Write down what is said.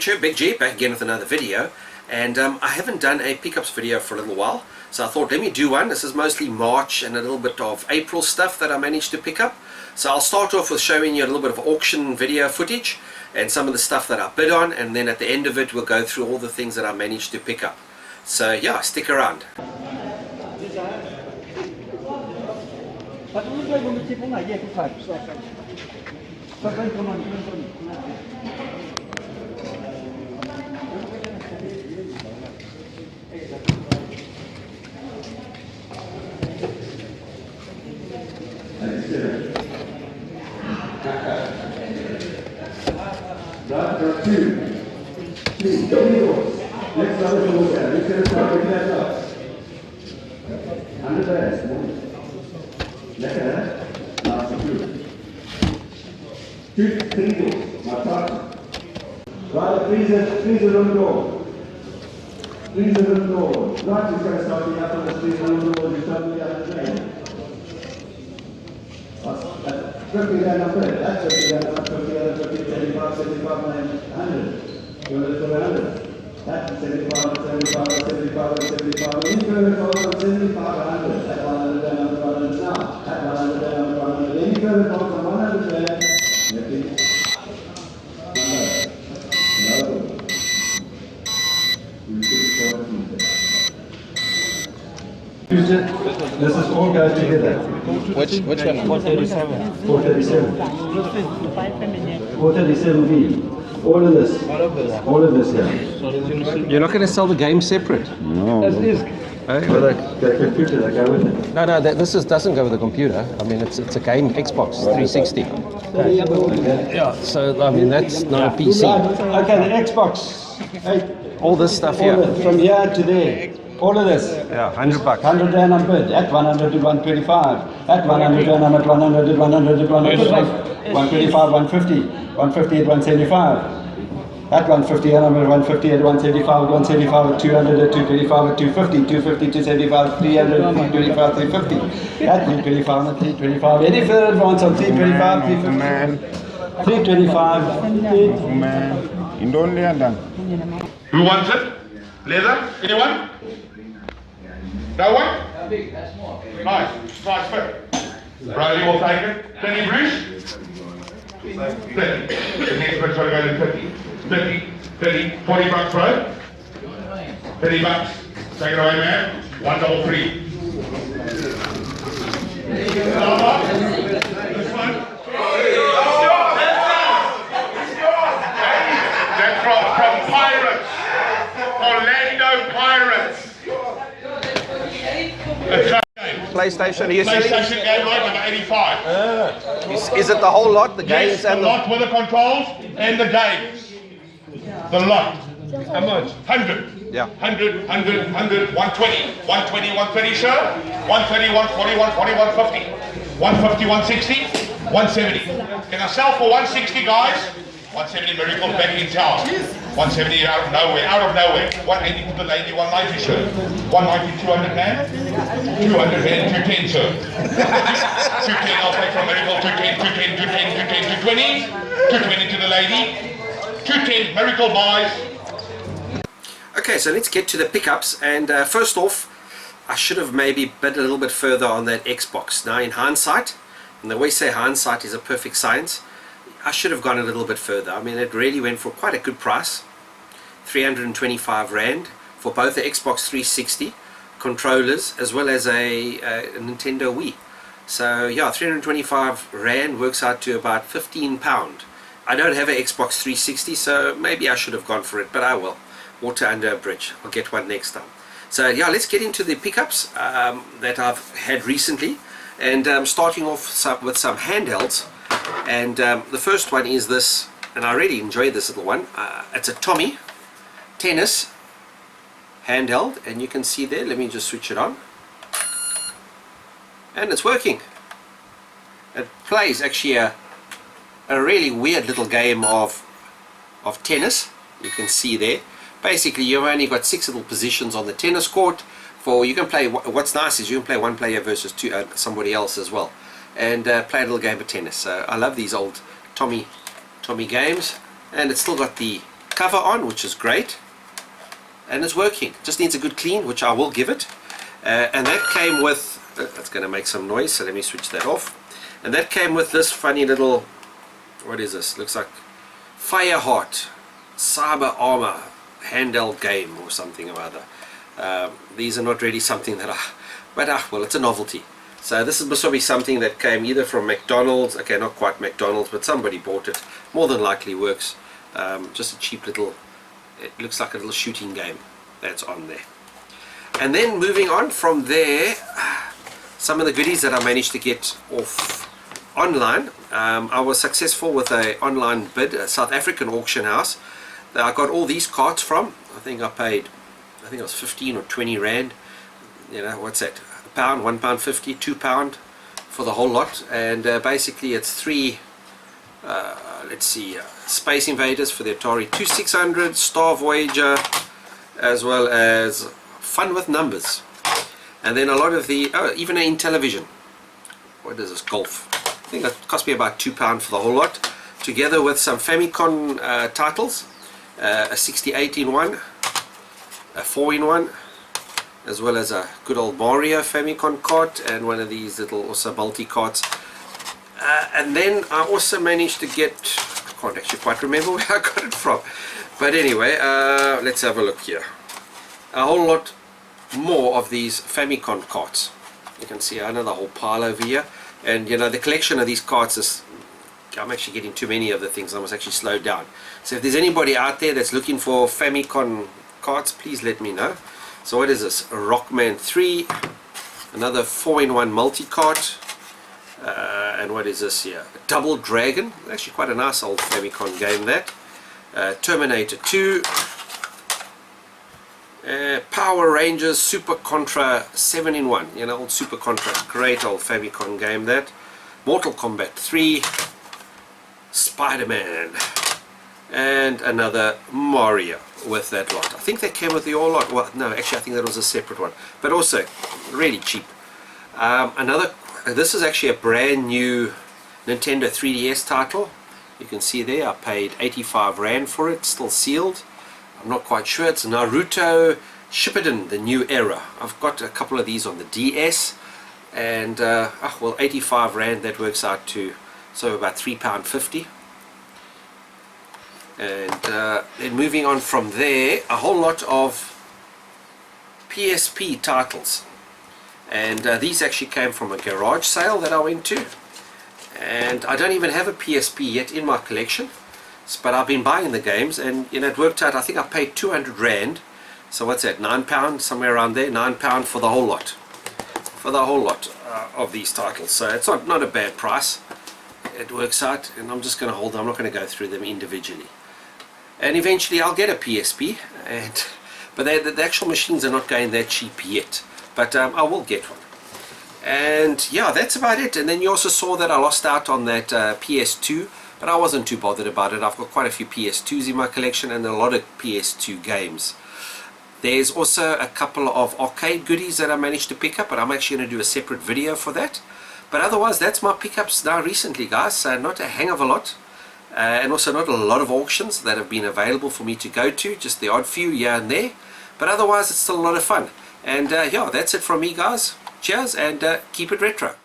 Richard, Big G, back again with another video. And I haven't done a pickups video for a little while, so I thought let me do one. This is mostly March and a little bit of April stuff that I managed to pick up. So I'll start off with showing you a little bit of auction video footage and some of the stuff that I bid on, and then at the end of it we'll go through all the things that I managed to pick up. So yeah, stick around. Next level to look at. Let's get a start with that up. Under there. Look at that. Last two. Two singles. Now touch. Right, freezer on the door. Freezer on the door. Right, is going to start the upper, the freezer on the door, you start the other thing. That's 50 that number. That's 50 that number, 50 other, 50, 75, 75, 100. You want to put 100. That's 75, 75, 75, 75. Increment falls from 75 to 100. That 100 there, number 100 now. That 100 there, number 100. Increment falls from 100 there. Repeat. Number. No. This is all goes together. Which one? 437. 437. 437B. All of this. All of this here. You're not going to sell the game separate? No. As it is. Well, the computer, they go with it. No, this doesn't go with the computer. I mean, it's a game Xbox 360. Yeah, so I mean that's not a PC. Okay, the Xbox. Hey, all this stuff here. From here to there. All of this. Yeah, $100. 100 and I'm bid. At 100 to 125. At 100 and I'm at 100 to 100 to 125. 125, 150. 150 at 175. At 150 and I'm at 150 at 175, at 175 at 200 at 225 at 250, 250 275, 300, 325, 350. At 325 at 325. Any further advance on 325, 350. 325. Man, you don't learn that. Who wants it? Leather? Anyone? No one? Nice. Nice fit. Riley will take it. 30 Bruce? 30. The next bit's got to go to 50. 30, 40 bucks, bro. 30 bucks. Take it away, man. 133. This one. That's from Pirates. Orlando Pirates. PlayStation, are you selling? PlayStation game lot number 85. Is it the whole lot, the games Yes, the and lot with the controls and the games. The lot. How much? 100. Yeah. 100, 100, 100, 120. 120, 130, sir. 130, 140, 140, 150. 150, 160, 170. Can I sell for 160, guys? 170 Miracle back in town. 170 out of nowhere, 180 to the lady, 190, sir. 190, 200 man. 200 man, 210, sir. 210, I'll take from Miracle, 210, 210, 210, 210, 220. 220 to the lady. 210, Miracle buys. Okay, so let's get to the pickups. And first off, I should have maybe bid a little bit further on that Xbox. Now in hindsight, and the way say hindsight is a perfect science, I should have gone a little bit further. I mean, it really went for quite a good price. 325 Rand for both the Xbox 360 controllers as well as a Nintendo Wii. So yeah, 325 Rand works out to about £15. I don't have an Xbox 360, so maybe I should have gone for it, but I will. Water under a bridge. I'll get one next time. So yeah, let's get into the pickups that I've had recently, and starting off with some handhelds. And the first one is this, and I really enjoyed this little one. It's a Tommy tennis handheld, and you can see there, let me just switch it on, and it's working. It plays actually a really weird little game of tennis. You can see there, basically you've only got 6 little positions on the tennis court. For you can play, what's nice is you can play one player versus somebody else as well, and play a little game of tennis. So I love these old Tommy games, and it's still got the cover on, which is great, and it's working. Just needs a good clean, which I will give it. And that came with, that's going to make some noise, so let me switch that off. And that came with this funny little, what is this? Looks like Fireheart Cyber Armor handheld game or something or other. These are not really something that well, it's a novelty. So this is must be something that came either from McDonald's, okay, not quite McDonald's, but somebody bought it. More than likely works. Just a cheap little, it looks like a little shooting game that's on there. And then moving on from there, some of the goodies that I managed to get off online. I was successful with an online bid, a South African auction house that I got all these carts from. I think I paid, I think it was 15 or 20 rand. You know, what's that? £1, £1.50, £2 for the whole lot. And basically it's three, let's see, Space Invaders for the Atari 2600, Star Voyager, as well as Fun with Numbers. And then a lot of the, even in television. What is this? Golf. I think that cost me about £2 for the whole lot, together with some Famicom titles, a 68 in one, a 4 in one, as well as a good old Mario Famicom cart, and one of these little also multi carts. And then I also managed to get, I can't actually quite remember where I got it from, but anyway, let's have a look here. A whole lot more of these Famicom carts. You can see another whole pile over here, and you know, the collection of these carts is, I'm actually getting too many of the things. I must actually slow down. So if there's anybody out there that's looking for Famicom carts, please let me know. So what is this? A Rockman 3, another 4-in-1 multi-cart, and what is this here? A Double Dragon, actually quite a nice old Famicom game that. Terminator 2, Power Rangers Super Contra 7-in-1, you know, old Super Contra, great old Famicom game that. Mortal Kombat 3, Spider-Man, and another Mario with that lot. I think they came with the all lot. Well, no, actually I think that was a separate one, but also really cheap. This is actually a brand new Nintendo 3DS title. You can see there I paid 85 rand for it, still sealed. I'm not quite sure. It's Naruto Shippuden, the new era. I've got a couple of these on the DS, and well, 85 rand, that works out to so about £3.50. And then moving on from there, a whole lot of PSP titles, and these actually came from a garage sale that I went to, and I don't even have a PSP yet in my collection, but I've been buying the games, and you know, it worked out. I think I paid 200 rand, so what's that, £9, somewhere around there, £9 for the whole lot, of these titles. So it's not a bad price. It works out, and I'm just going to hold them. I'm not going to go through them individually. And eventually I'll get a PSP, but the actual machines are not going that cheap yet, but I will get one. And yeah, that's about it. And then you also saw that I lost out on that PS2, but I wasn't too bothered about it. I've got quite a few PS2s in my collection and a lot of PS2 games. There's also a couple of arcade goodies that I managed to pick up, but I'm actually going to do a separate video for that. But otherwise, that's my pickups now recently, guys. So not a hang of a lot. And also not a lot of auctions that have been available for me to go to, just the odd few here and there, but otherwise it's still a lot of fun. And yeah, that's it from me, guys. Cheers, and keep it retro.